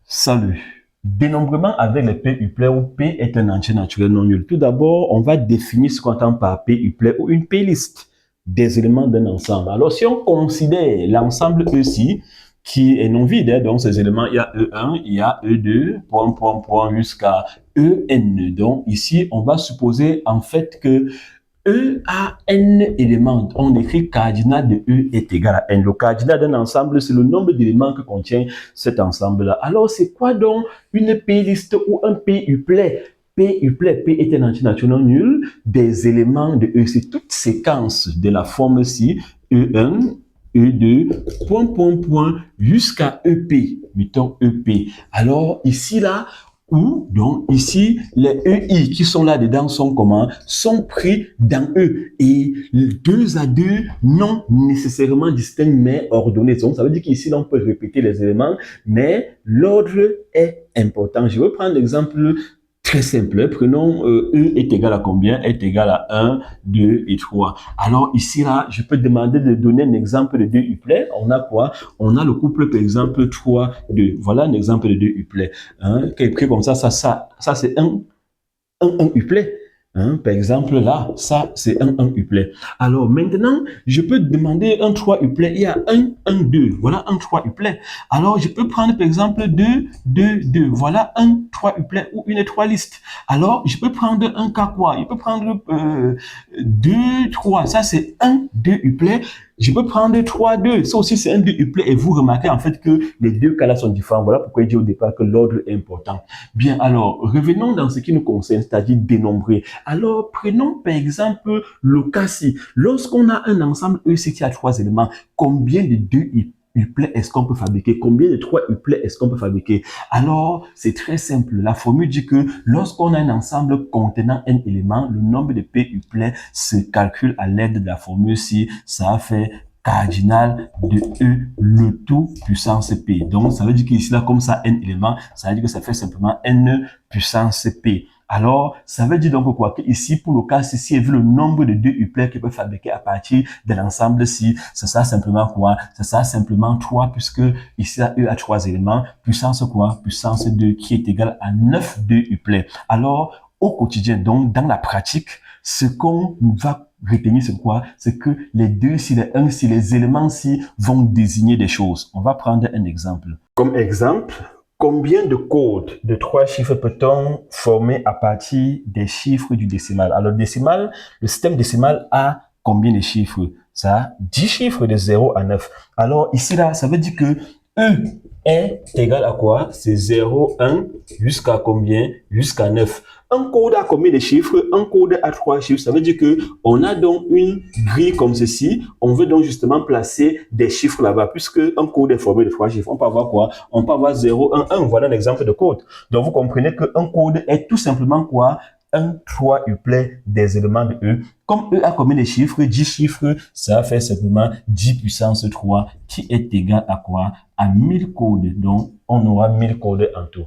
Salut. Dénombrement avec les P uplet où P est un entier naturel non nul. Tout d'abord, on va définir ce qu'on entend par P uplet ou une P-liste des éléments d'un ensemble. Alors, si on considère l'ensemble E-ci, qui est non vide, donc ces éléments, il y a E1, il y a E2, jusqu'à En. Donc, ici, on va supposer en fait que E a n éléments. On écrit cardinal de E est égal à n. Le cardinal d'un ensemble, c'est le nombre d'éléments que contient cet ensemble-là. Alors, c'est quoi donc une P-liste ou un P-uplet? P-uplet, P est un entier naturel nul des éléments de E. C'est toute séquence de la forme-ci, E1, E2, jusqu'à EP. Mettons EP. Alors, ici, là, ou donc ici les EI qui sont là-dedans sont comment? Sont pris dans E et 2 à 2 non nécessairement distincts mais ordonnés. Donc ça veut dire qu'ici on peut répéter les éléments mais l'ordre est important. Je vais prendre l'exemple très simple. Prenons E est égal à combien? Est égal à 1, 2 et 3. Alors ici là, je peux demander de donner un exemple de 2 uplets. On a quoi? On a le couple par exemple 3, 2. Voilà un exemple de 2 uplets. Hein, qui est pris comme ça c'est un uplet. Hein, par exemple, là, ça, c'est un uplet. Alors, maintenant, je peux demander un 3 uplet. Il y a 1, 2. Voilà un 3 uplet. Alors, je peux prendre, par exemple, 2, 2, 2. Voilà un 3 uplet ou une 3 liste. Alors, je peux prendre un cas quoi? Je peux prendre 2, 3. Ça, c'est 1, 2 uplet. Je peux prendre 3, 2. Ça aussi, c'est un 2 uplet. Et vous remarquez en fait que les deux cas-là sont différents. Voilà pourquoi il dit au départ que l'ordre est important. Bien, alors, revenons dans ce qui nous concerne, c'est-à-dire dénombrer. Alors, prenons par exemple le cas-ci. Lorsqu'on a un ensemble E-ci qui a 3 éléments, combien de 2 uplets est-ce qu'on peut fabriquer? Combien de 3 uplets est-ce qu'on peut fabriquer? Alors, c'est très simple. La formule dit que lorsqu'on a un ensemble contenant n éléments, le nombre de p uplets se calcule à l'aide de la formule si ça fait cardinal de E, le tout puissance P. Donc, ça veut dire qu'ici, là, comme ça, n éléments, ça veut dire que ça fait simplement n puissance P. Alors, ça veut dire donc quoi? Que ici, pour le cas, si vu le nombre de 2 uplets qu'il peut fabriquer à partir de l'ensemble-ci, ça sera simplement quoi? Ça sera simplement 3, puisque ici, E a 3 éléments, puissance quoi? Puissance 2, qui est égale à 9 2 uplets. Alors, au quotidien, donc, dans la pratique, ce qu'on va retenir, c'est quoi? C'est que les 2, si les 1, si les éléments-ci vont désigner des choses. On va prendre un exemple. Comme exemple, combien de codes de 3 chiffres peut-on former à partir des chiffres du décimal? Alors, le système décimal a combien de chiffres? Ça a 10 chiffres de 0 à 9. Alors, ici, là, ça veut dire que E est égal à quoi? C'est 0, 1, jusqu'à combien? Jusqu'à 9. Un code a combien de chiffres? Un code a 3 chiffres. Ça veut dire que on a donc une grille comme ceci. On veut donc justement placer des chiffres là-bas. Puisque un code est formé de 3 chiffres, on peut avoir quoi? On peut avoir 0, 1, 1. Voilà un exemple de code. Donc vous comprenez qu'un code est tout simplement quoi? Un 3 uplet des éléments de E. Comme E a combien de chiffres? 10 chiffres, ça fait simplement 10 puissance 3 qui est égal à quoi? À 1000 codes. Donc, on aura 1000 codes en tout.